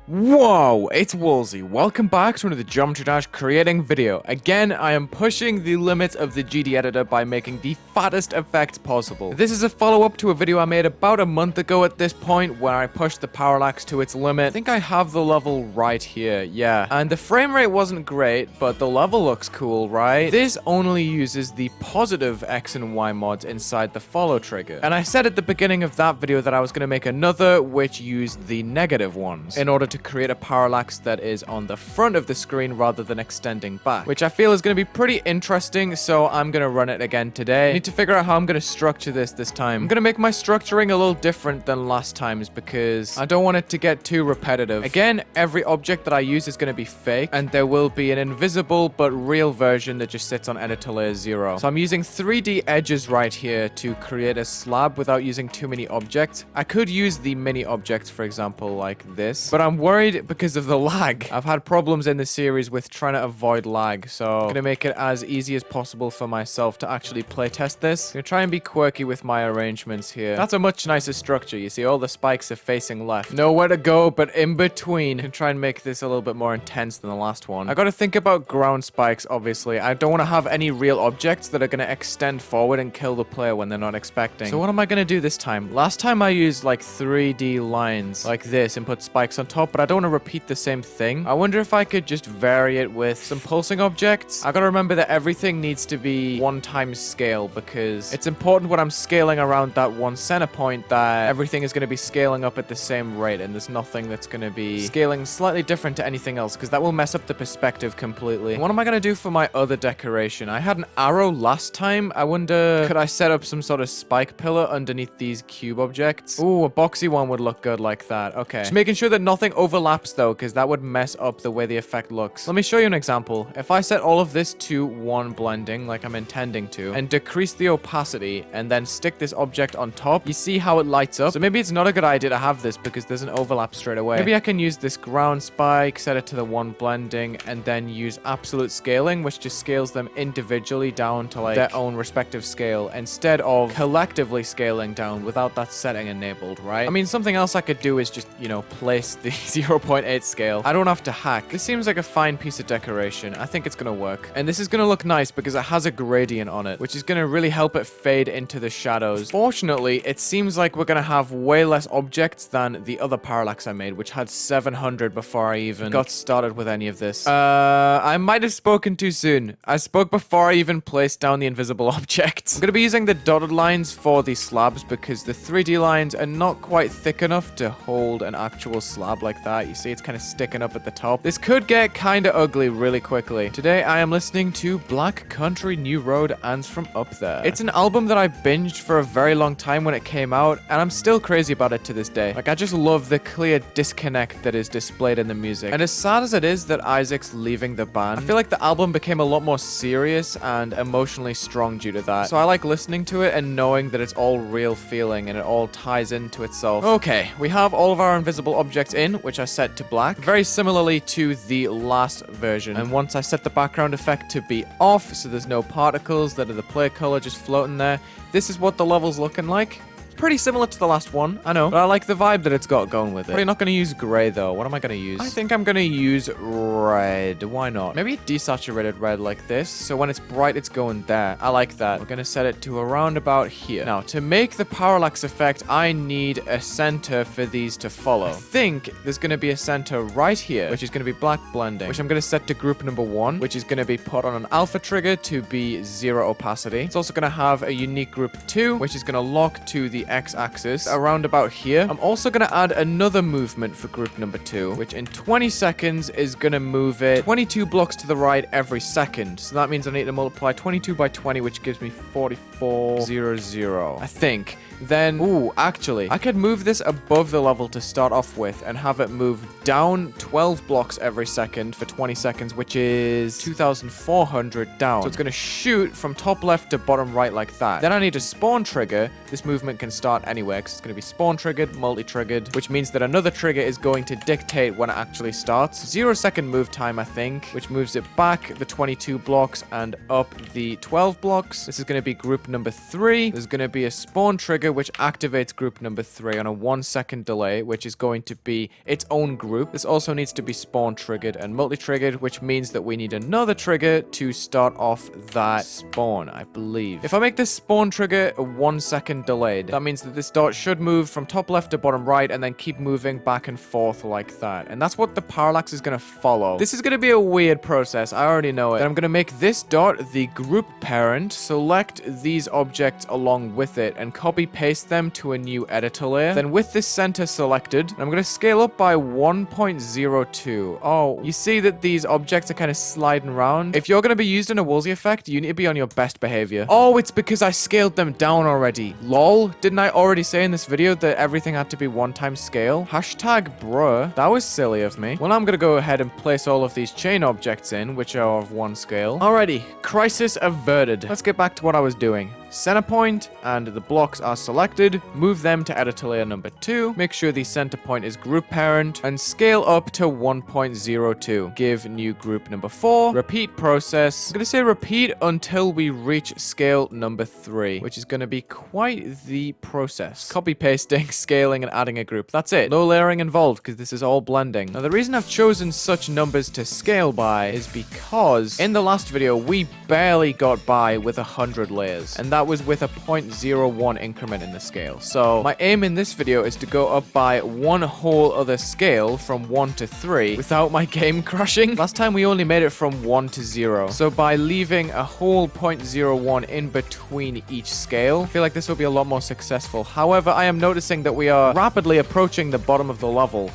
Whoa, it's Wulzy. Welcome back to another Geometry Dash creating video. Again, I am pushing the limits of the GD editor by making the fattest effects possible. This is a follow-up to a video I made about a month ago at this point where I pushed the parallax to its limit. I think I have the level right here, yeah. And the frame rate wasn't great, but the level looks cool, right? This only uses the positive X and Y mods inside the follow trigger. And I said at the beginning of that video that I was going to make another which used the negative ones in order to create a parallax that is on the front of the screen rather than extending back, which I feel is going to be pretty interesting, so I'm going to run it again today. I need to figure out how I'm going to structure this time. I'm going to make my structuring a little different than last time's because I don't want it to get too repetitive. Again, every object that I use is going to be fake, and there will be an invisible but real version that just sits on editor layer 0. So I'm using 3D edges right here to create a slab without using too many objects. I could use the mini objects, for example, like this, but I'm worried because of the lag. I've had problems in the series with trying to avoid lag, so I'm gonna make it as easy as possible for myself to actually playtest this. I'm gonna try and be quirky with my arrangements here. That's a much nicer structure. You see, all the spikes are facing left. Nowhere to go but in between. And try and make this a little bit more intense than the last one. I gotta think about ground spikes, obviously. I don't want to have any real objects that are gonna extend forward and kill the player when they're not expecting. So what am I gonna do this time? Last time I used like 3D lines like this and put spikes on top, but I don't want to repeat the same thing. I wonder if I could just vary it with some pulsing objects. I gotta remember that everything needs to be 1 times scale because it's important when I'm scaling around that one center point that everything is going to be scaling up at the same rate and there's nothing that's going to be scaling slightly different to anything else because that will mess up the perspective completely. And what am I going to do for my other decoration? I had an arrow last time. I wonder, could I set up some sort of spike pillar underneath these cube objects? Ooh, a boxy one would look good like that. Okay. Just making sure that nothing overlaps though, because that would mess up the way the effect looks. Let me show you an example. If I set all of this to 1 blending, like I'm intending to, and decrease the opacity, and then stick this object on top, you see how it lights up? So maybe it's not a good idea to have this because there's an overlap straight away. Maybe I can use this ground spike, set it to the 1 blending, and then use absolute scaling, which just scales them individually down to like their own respective scale, instead of collectively scaling down without that setting enabled, right? I mean, something else I could do is just, you know, place the 0.8 scale. I don't have to hack. This seems like a fine piece of decoration. I think it's gonna work. And this is gonna look nice because it has a gradient on it, which is gonna really help it fade into the shadows. Fortunately, it seems like we're gonna have way less objects than the other parallax I made, which had 700 before I even got started with any of this. I might have spoken too soon. I spoke before I even placed down the invisible objects. I'm gonna be using the dotted lines for the slabs because the 3D lines are not quite thick enough to hold an actual slab like that. You see, it's kind of sticking up at the top. This could get kind of ugly really quickly. Today, I am listening to Black Country New Road and From Up There. It's an album that I binged for a very long time when it came out, and I'm still crazy about it to this day. Like, I just love the clear disconnect that is displayed in the music. And as sad as it is that Isaac's leaving the band, I feel like the album became a lot more serious and emotionally strong due to that. So I like listening to it and knowing that it's all real feeling and it all ties into itself. Okay, we have all of our invisible objects in, which I set to black, very similarly to the last version. And once I set the background effect to be off, so there's no particles that are the play color just floating there, this is what the level's looking like. Pretty similar to the last one, I know, but I like the vibe that it's got going with it. Probably not going to use gray though. What am I going to use? I think I'm going to use red. Why not? Maybe a desaturated red like this, so when it's bright, it's going there. I like that. We're going to set it to around about here. Now, to make the parallax effect, I need a center for these to follow. I think there's going to be a center right here, which is going to be black blending, which I'm going to set to group number 1, which is going to be put on an alpha trigger to be 0 opacity. It's also going to have a unique group 2, which is going to lock to the x-axis around about here. I'm also going to add another movement for group number 2, which in 20 seconds is going to move it 22 blocks to the right every second. So that means I need to multiply 22 by 20, which gives me 4400, I think. Then, ooh, actually, I could move this above the level to start off with and have it move down 12 blocks every second for 20 seconds, which is 2,400 down. So it's going to shoot from top left to bottom right like that. Then I need a spawn trigger. This movement can start anywhere because it's going to be spawn triggered, multi-triggered, which means that another trigger is going to dictate when it actually starts. 0-second move time, I think, which moves it back the 22 blocks and up the 12 blocks. This is going to be group number 3. There's going to be a spawn trigger trigger, which activates group number 3 on a 1-second delay, which is going to be its own group. This also needs to be spawn triggered and multi-triggered, which means that we need another trigger to start off that spawn, I believe. If I make this spawn trigger a 1-second delayed, that means that this dot should move from top left to bottom right and then keep moving back and forth like that. And that's what the parallax is going to follow. This is going to be a weird process. I already know it. Then I'm going to make this dot the group parent, select these objects along with it, and copy paste them to a new editor layer. Then with this center selected, I'm going to scale up by 1.02. Oh, you see that these objects are kind of sliding around. If you're going to be used in a Wulzy effect, you need to be on your best behavior. Oh, it's because I scaled them down already. Lol, didn't I already say in this video that everything had to be 1x scale? Hashtag bruh. That was silly of me. Well, I'm going to go ahead and place all of these chain objects in, which are of 1 scale. Alrighty, crisis averted. Let's get back to what I was doing. Center point, and the blocks are selected. Move them to editor layer number 2. Make sure the center point is group parent, and scale up to 1.02. Give new group number 4. Repeat process. I'm going to say repeat until we reach scale number 3, which is going to be quite the process. Copy pasting, scaling, and adding a group. That's it. No layering involved, because this is all blending. Now, the reason I've chosen such numbers to scale by is because in the last video, we barely got by with 100 layers, and that was with a 0.01 increment in the scale. So my aim in this video is to go up by one whole other scale from 1 to 3 without my game crashing. Last time we only made it from 1 to 0. So by leaving a whole 0.01 in between each scale, I feel like this will be a lot more successful. However, I am noticing that we are rapidly approaching the bottom of the level.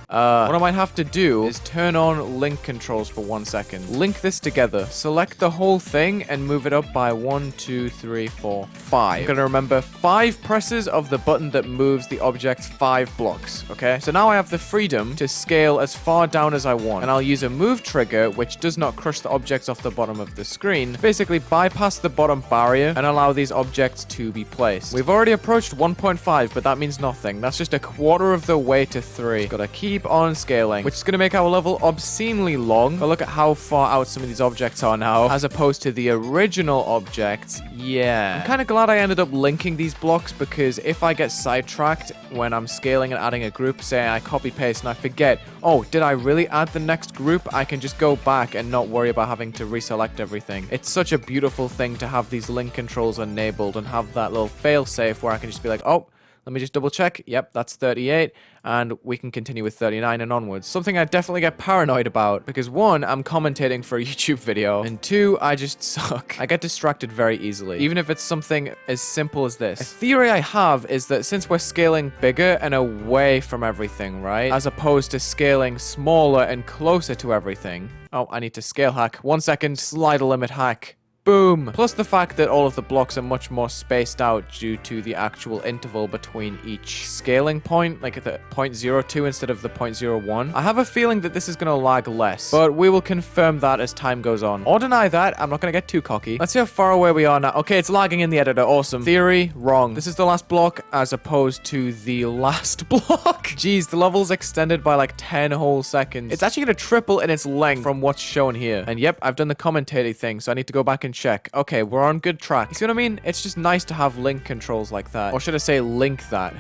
What I might have to do is turn on link controls for 1 second. Link this together. Select the whole thing and move it up by 1, 2, 3, 4, 5. I'm gonna remember 5 presses of the button that moves the object 5 blocks, okay? So now I have the freedom to scale as far down as I want. And I'll use a move trigger, which does not crush the objects off the bottom of the screen. Basically bypass the bottom barrier and allow these objects to be placed. We've already approached 1.5, but that means nothing. That's just a quarter of the way to 3. Gotta keep on scaling, which is going to make our level obscenely long. But look at how far out some of these objects are now, as opposed to the original objects. Yeah. I'm kind of glad I ended up linking these blocks, because if I get sidetracked when I'm scaling and adding a group, say I copy paste and I forget, oh, did I really add the next group? I can just go back and not worry about having to reselect everything. It's such a beautiful thing to have these link controls enabled and have that little fail safe where I can just be like, oh, let me just double check. Yep, that's 38. And we can continue with 39 and onwards. Something I definitely get paranoid about, because 1, I'm commentating for a YouTube video, and 2, I just suck. I get distracted very easily, even if it's something as simple as this. A theory I have is that since we're scaling bigger and away from everything, right, as opposed to scaling smaller and closer to everything. Oh, I need to scale hack. 1 second, slider limit hack. Boom! Plus the fact that all of the blocks are much more spaced out due to the actual interval between each scaling point, like at the 0.02 instead of the 0.01. I have a feeling that this is going to lag less, but we will confirm that as time goes on. Or deny that. I'm not going to get too cocky. Let's see how far away we are now. Okay, it's lagging in the editor. Awesome. Theory, wrong. This is the last block as opposed to the last block. Jeez, the level's extended by like 10 whole seconds. It's actually going to triple in its length from what's shown here. And yep, I've done the commentating thing, so I need to go back and check. Okay, we're on good track. You see what I mean? It's just nice to have link controls like that. Or should I say link that?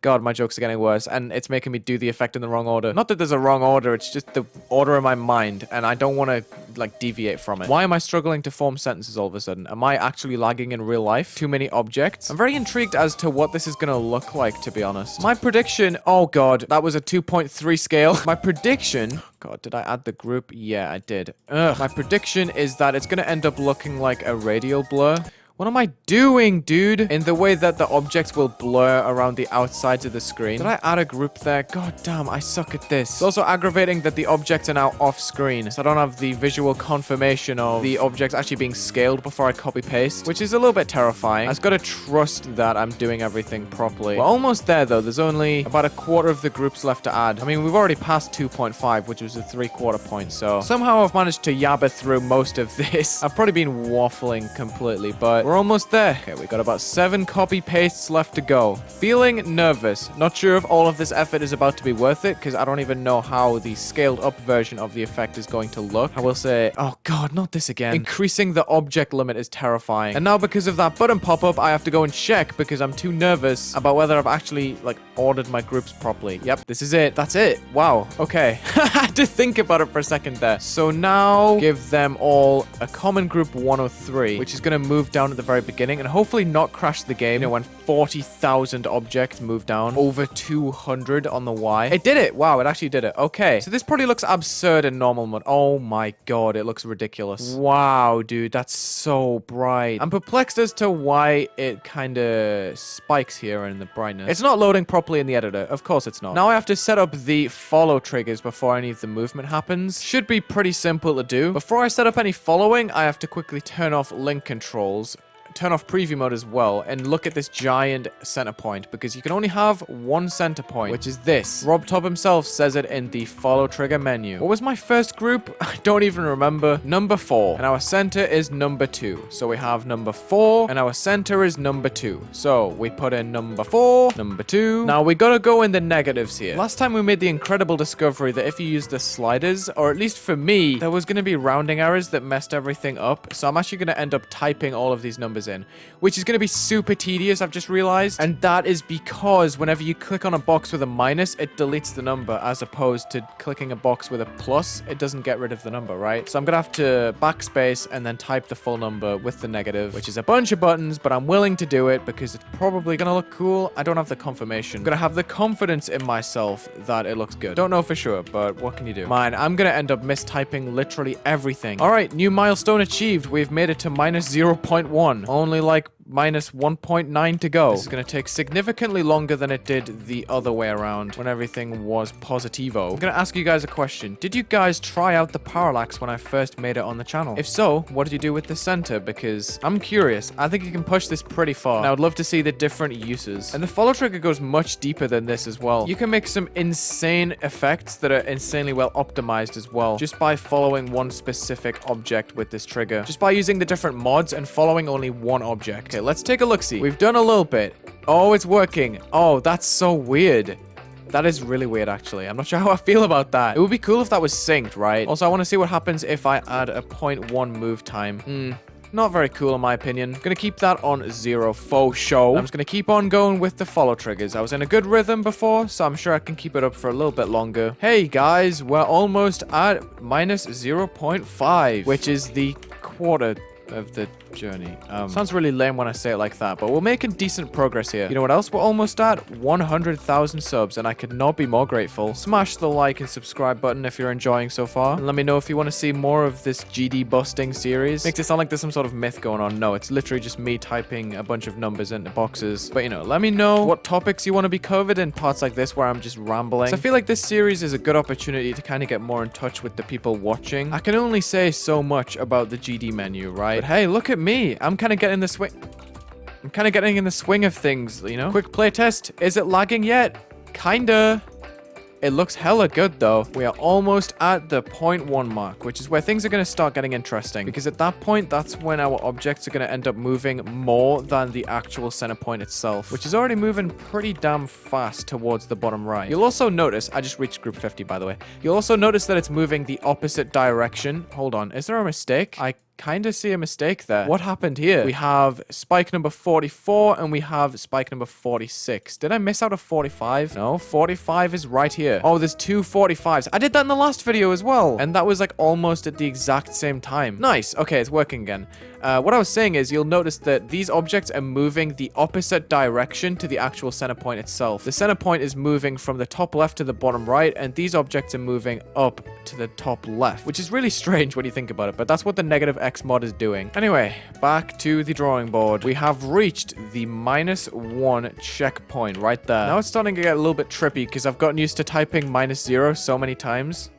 God, my jokes are getting worse, and it's making me do the effect in the wrong order. Not that there's a wrong order, it's just the order in my mind, and I don't want to, like, deviate from it. Why am I struggling to form sentences all of a sudden? Am I actually lagging in real life? Too many objects? I'm very intrigued as to what this is going to look like, to be honest. My prediction... Oh, God. That was a 2.3 scale. My prediction... God, did I add the group? Yeah, I did. Ugh. My prediction is that it's going to end up looking like a radial blur. What am I doing, dude? In the way that the objects will blur around the outsides of the screen. Did I add a group there? God damn, I suck at this. It's also aggravating that the objects are now off screen, so I don't have the visual confirmation of the objects actually being scaled before I copy paste, which is a little bit terrifying. I've got to trust that I'm doing everything properly. We're almost there, though. There's only about a quarter of the groups left to add. I mean, we've already passed 2.5, which was a 3/4 point, so somehow I've managed to yabber through most of this. I've probably been waffling completely, but we're We're almost there. Okay, we got about 7 copy pastes left to go. Feeling nervous. Not sure if all of this effort is about to be worth it, because I don't even know how the scaled up version of the effect is going to look. I will say, oh god, not this again. Increasing the object limit is terrifying. And now because of that button pop-up, I have to go and check because I'm too nervous about whether I've actually, like, ordered my groups properly. Yep, this is it. That's it. Wow. Okay. I had to think about it for a second there. So now give them all a common group 103, which is going to move down at the very beginning and hopefully not crash the game. You know, when 40,000 objects move down, over 200 on the Y. It did it. Wow, it actually did it. Okay. So this probably looks absurd in normal mode. Oh my god, it looks ridiculous. Wow, dude, that's so bright. I'm perplexed as to why it kind of spikes here in the brightness. It's not loading properly in the editor. Of course it's not. Now I have to set up the follow triggers before any of the movement happens. Should be pretty simple to do. Before I set up any following, I have to quickly turn off link controls, turn off preview mode as well, and look at this giant center point, because you can only have one center point, which is this. Rob Top himself says it in the follow trigger menu. What was my first group? I don't even remember. Number 4, and our center is number 2. So we have number 4, and our center is number 2. So we put in number 4, number 2. Now we gotta go in the negatives here. Last time we made the incredible discovery that if you use the sliders, or at least for me, there was gonna be rounding errors that messed everything up. So I'm actually gonna end up typing all of these numbers in, which is going to be super tedious, I've just realized. And that is because whenever you click on a box with a minus, it deletes the number, as opposed to clicking a box with a plus, it doesn't get rid of the number, right? So I'm going to have to backspace and then type the full number with the negative, which is a bunch of buttons, but I'm willing to do it because it's probably going to look cool. I don't have the confirmation. I'm going to have the confidence in myself that it looks good. Don't know for sure, but what can you do? Mine, I'm going to end up mistyping literally everything. All right, new milestone achieved. We've made it to minus 0.1. Only like minus 1.9 to go. This is going to take significantly longer than it did the other way around when everything was positivo. I'm going to ask you guys a question. Did you guys try out the parallax when I first made it on the channel? If so, what did you do with the center? Because I'm curious. I think you can push this pretty far. And I would love to see the different uses. And the follow trigger goes much deeper than this as well. You can make some insane effects that are insanely well optimized as well, just by following one specific object with this trigger. Just by using the different mods and following only one object. Okay, let's take a look-see. We've done a little bit. Oh, it's working. Oh, that's so weird. That is really weird, actually. I'm not sure how I feel about that. It would be cool if that was synced, right? Also, I want to see what happens if I add a 0.1 move time. Not very cool in my opinion. Gonna keep that on 0 faux show. I'm just gonna keep on going with the follow triggers. I was in a good rhythm before, so I'm sure I can keep it up for a little bit longer. Hey guys, we're almost at minus 0.5, which is the quarter of the journey. Sounds really lame when I say it like that, but we're making decent progress here. You know what else we're almost at? 100,000 subs, and I could not be more grateful. Smash the like and subscribe button if you're enjoying so far, and let me know if you want to see more of this GD busting series. Makes it sound like there's some sort of myth going on. No, it's literally just me typing a bunch of numbers into boxes. But you know, let me know what topics you want to be covered in parts like this where I'm just rambling. So I feel like this series is a good opportunity to kind of get more in touch with the people watching. I can only say so much about the GD menu, right? But hey, look at me. I'm kind of getting the swing. I'm kind of getting in the swing of things, you know? Quick play test. Is it lagging yet? Kinda. It looks hella good, though. We are almost at the 0.1 mark, which is where things are going to start getting interesting. Because at that point, that's when our objects are going to end up moving more than the actual center point itself, which is already moving pretty damn fast towards the bottom right. You'll also notice, I just reached group 50, by the way. You'll also notice that it's moving the opposite direction. Hold on. Is there a mistake? I kind of see a mistake there. What happened here? We have spike number 44 and we have spike number 46. Did I miss out a 45? No, 45 is right here. Oh, there's two 45s. I did that in the last video as well. And that was like almost at the exact same time. Nice. Okay, it's working again. What I was saying is you'll notice that these objects are moving the opposite direction to the actual center point itself. The center point is moving from the top left to the bottom right, and these objects are moving up to the top left, which is really strange when you think about it, but that's what the negative X mod is doing. Anyway, back to the drawing board. We have reached the -1 checkpoint right there. Now it's starting to get a little bit trippy because I've gotten used to typing -0 so many times.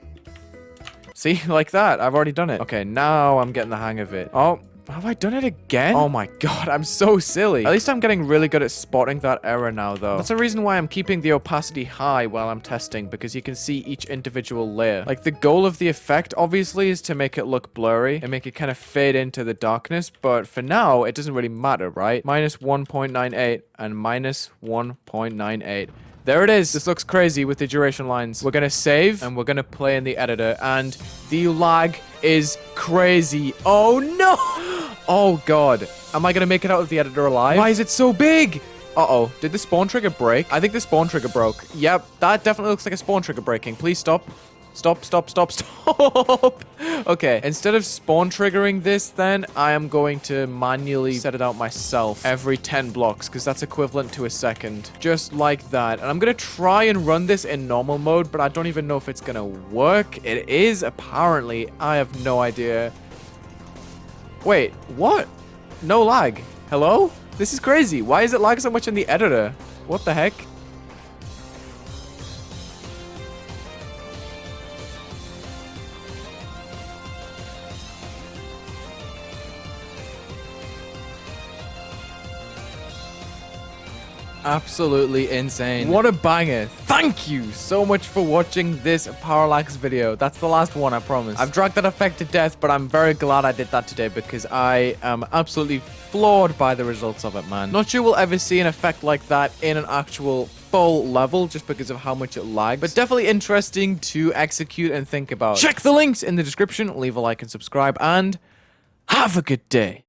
See, like that. I've already done it. Okay, now I'm getting the hang of it. Oh, Have I done it again? Oh my god, I'm so silly. At least I'm getting really good at spotting that error now, though. That's the reason why I'm keeping the opacity high while I'm testing, because you can see each individual layer. Like, the goal of the effect, obviously, is to make it look blurry and make it kind of fade into the darkness, but for now, it doesn't really matter, right? Minus 1.98 and minus 1.98. There it is. This looks crazy with the duration lines. We're gonna save and we're gonna play in the editor, and the lag is crazy. Oh no! Oh god. Am I gonna make it out of the editor alive? Why is it so big? Uh-oh. Did the spawn trigger break? I think the spawn trigger broke. Yep, that definitely looks like a spawn trigger breaking. Please stop. Stop, stop, stop, stop. Okay, instead of spawn triggering this, then I am going to manually set it out myself every 10 blocks, because that's equivalent to a second. Just like that. And I'm going to try and run this in normal mode, but I don't even know if it's going to work. It is, apparently. I have no idea. Wait, what? No lag. Hello? This is crazy. Why is it lag so much in the editor? What the heck? Absolutely insane. What a banger. Thank you so much for watching this parallax video. That's the last one, I promise. I've dragged that effect to death, but I'm very glad I did that today because I am absolutely floored by the results of it, man. Not sure we'll ever see an effect like that in an actual full level just because of how much it lags, but definitely interesting to execute and think about. Check the links in the description, leave a like and subscribe, and have a good day.